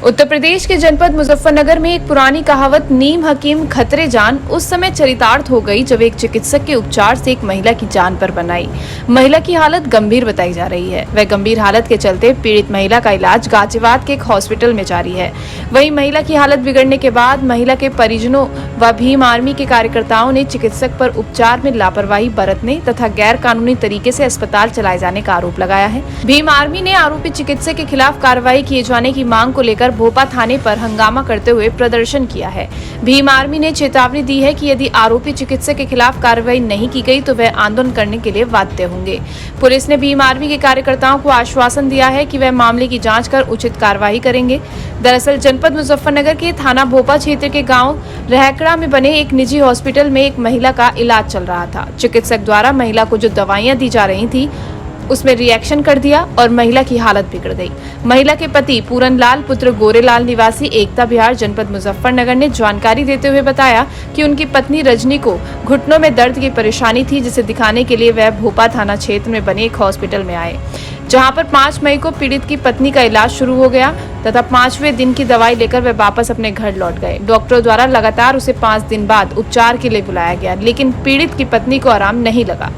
उत्तर प्रदेश के जनपद मुजफ्फरनगर में एक पुरानी कहावत नीम हकीम खतरे जान उस समय चरितार्थ हो गई जब एक चिकित्सक के उपचार से एक महिला की जान पर बन आई। महिला की हालत गंभीर बताई जा रही है। वह गंभीर हालत के चलते पीड़ित महिला का इलाज गाजियाबाद के एक हॉस्पिटल में जारी है। वहीं महिला की हालत बिगड़ने के बाद महिला के परिजनों व भीम आर्मी के कार्यकर्ताओं ने चिकित्सक पर उपचार में लापरवाही बरतने तथा गैर कानूनी तरीके से अस्पताल चलाए जाने का आरोप लगाया है। भीम आर्मी ने आरोपी चिकित्सक के खिलाफ कार्रवाई किए जाने की मांग को लेकर भोपा थाने पर हंगामा करते हुए प्रदर्शन किया है। भीम आर्मी ने चेतावनी दी है कि यदि आरोपी चिकित्सक के खिलाफ कार्रवाई नहीं की गई तो वह आंदोलन करने के लिए बाध्य होंगे। पुलिस ने भीम आर्मी के कार्यकर्ताओं को आश्वासन दिया है कि वह मामले की जांच कर उचित कार्रवाई करेंगे। दरअसल जनपद मुजफ्फरनगर के थाना भोपा क्षेत्र के गांव रहकड़ा में बने एक निजी हॉस्पिटल में एक महिला का इलाज चल रहा था। चिकित्सक द्वारा महिला को जो दवाइयां दी जा रही थी उसमें रिएक्शन कर दिया और महिला की हालत बिगड़ गई। महिला के पति पूरनलाल पुत्र गोरेलाल निवासी एकता विहार जनपद मुजफ्फरनगर ने जानकारी देते हुए बताया कि उनकी पत्नी रजनी को घुटनों में दर्द की परेशानी थी, जिसे दिखाने के लिए वह भोपा थाना क्षेत्र में बने एक हॉस्पिटल में आए, जहां पर 5 मई को पीड़ित की पत्नी का इलाज शुरू हो गया तथा 5वें दिन की दवाई लेकर वह वापस अपने घर लौट गए। डॉक्टरों द्वारा लगातार उसे 5 दिन बाद उपचार के लिए बुलाया गया, लेकिन पीड़ित की पत्नी को आराम नहीं लगा।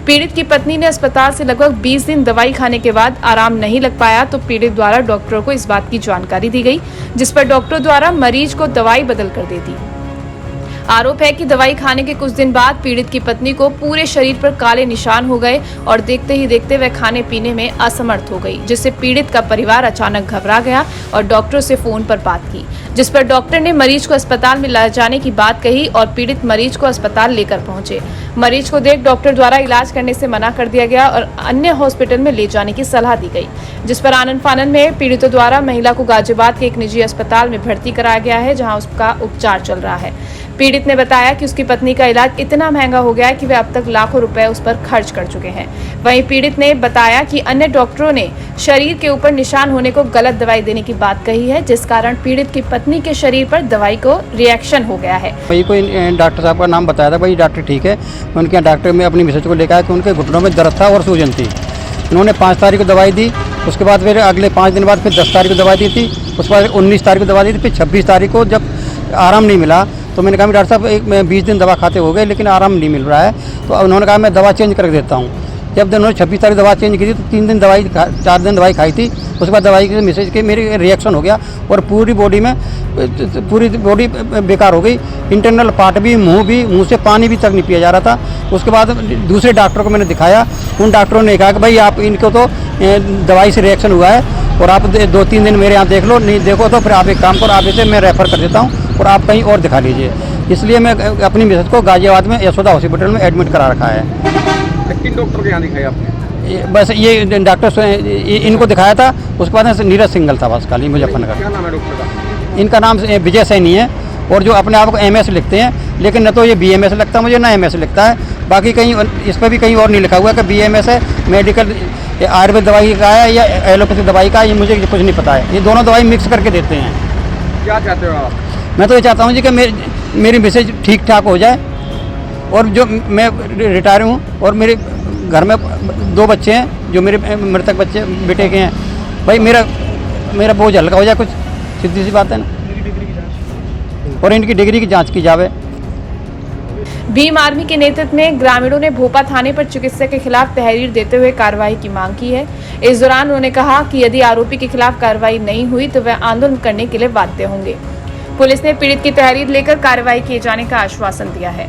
पीड़ित की पत्नी ने अस्पताल से लगभग 20 दिन दवाई खाने के बाद आराम नहीं लग पाया तो पीड़ित द्वारा डॉक्टरों को इस बात की जानकारी दी गई, जिस पर डॉक्टरों द्वारा मरीज को दवाई बदल कर दे दी। आरोप है कि दवाई खाने के कुछ दिन बाद पीड़ित की पत्नी को पूरे शरीर पर काले निशान हो गए और देखते ही देखते वह खाने पीने में असमर्थ हो गई, जिससे पीड़ित का परिवार अचानक घबरा गया और डॉक्टरों से फोन पर बात की, जिस पर डॉक्टर ने मरीज को अस्पताल में ले जाने की बात कही और पीड़ित मरीज को अस्पताल लेकर पहुंचे। मरीज को देख डॉक्टर द्वारा इलाज करने से मना कर दिया गया और अन्य हॉस्पिटल में ले जाने की सलाह दी गई, जिस पर आनन फानन में पीड़ितों द्वारा महिला को गाजियाबाद के एक निजी अस्पताल में भर्ती कराया गया है, जहां उसका उपचार चल रहा है। पीड़ित ने बताया कि उसकी पत्नी का इलाज इतना महंगा हो गया है कि वे अब तक लाखों रुपए उस पर खर्च कर चुके हैं। वहीं पीड़ित ने बताया कि अन्य डॉक्टरों ने शरीर के ऊपर निशान होने को गलत दवाई देने की बात कही है, जिस कारण पीड़ित की पत्नी के शरीर पर दवाई को रिएक्शन हो गया है। भाई कोई डॉक्टर साहब का नाम बताया था, भाई डॉक्टर ठीक है। उनके डॉक्टर में अपनी मिसेज को लेकर आया कि उनके घुटनों में दर्द था और सूजन थी। उन्होंने 5 तारीख को दवाई दी, उसके बाद फिर अगले 5 दिन बाद फिर 10 तारीख को दवाई दी थी, उसके बाद 19 तारीख को दवाई दी थी, फिर 26 तारीख को जब आराम नहीं मिला तो मैंने कहा डॉक्टर साहब 20 दिन दवा खाते हो गए लेकिन आराम नहीं मिल रहा है, तो उन्होंने कहा मैं दवा चेंज कर देता हूँ। जब उन्होंने 26 तारीख दवा चेंज की थी तो 4 दिन दवाई खाई थी। उसके बाद दवाई की मैसेज के मेरी रिएक्शन हो गया और पूरी बॉडी बेकार हो गई। इंटरनल पार्ट भी, मुंह से पानी भी तक नहीं पिया जा रहा था। उसके बाद दूसरे डॉक्टर को मैंने दिखाया, उन डॉक्टरों ने कहा कि भाई आप इनको तो दवाई से रिएक्शन हुआ है और आप 2-3 दिन मेरे यहाँ देख लो, नहीं देखो तो फिर आप एक काम करो, आप इसे मैं रेफ़र कर देता हूँ और आप कहीं और दिखा लीजिए। इसलिए मैं अपनी मिसेज को गाजियाबाद में यशोदा हॉस्पिटल में एडमिट करा रखा है। किन डॉक्टर के यहाँ दिखाया आपने? बस ये डॉक्टर इनको दिखाया था, उसके बाद नीरज सिंगल था बस खाली मुजफ्फरनगर। क्या नाम है डॉक्टर का? इनका नाम विजय सैनी है और जो अपने आप को MS लिखते हैं, लेकिन न तो ये BMS लगता है मुझे, ना MS लिखता है। बाकी कहीं इस पर भी कहीं और नहीं लिखा हुआ है कि BMS है, मेडिकल आयुर्वेद दवाई का है या एलोपैथी दवाई का है, ये मुझे कुछ नहीं पता है। ये दोनों दवाई मिक्स करके देते हैं। क्या चाहते हो आप? मैं तो ये चाहता हूँ जी कि मेरी मिसेज ठीक ठाक हो जाए और जो मैं रिटायर हूँ और मेरे घर में 2 बच्चे हैं जो मेरे मृतक बच्चे बेटे के हैं। भाई मेरा बोझ हल्का हो जाए, कुछ सीधी सी बात है ना, और इनकी डिग्री की जांच की जावे। भीम आर्मी के नेतृत्व में ग्रामीणों ने भोपा थाने पर चिकित्सक के खिलाफ तहरीर देते हुए कार्रवाई की मांग की है। इस दौरान उन्होंने कहा कि यदि आरोपी के खिलाफ कार्रवाई नहीं हुई तो वह आंदोलन करने के लिए बाध्य होंगे। पुलिस ने पीड़ित की तहरीर लेकर कार्रवाई किए जाने का आश्वासन दिया है।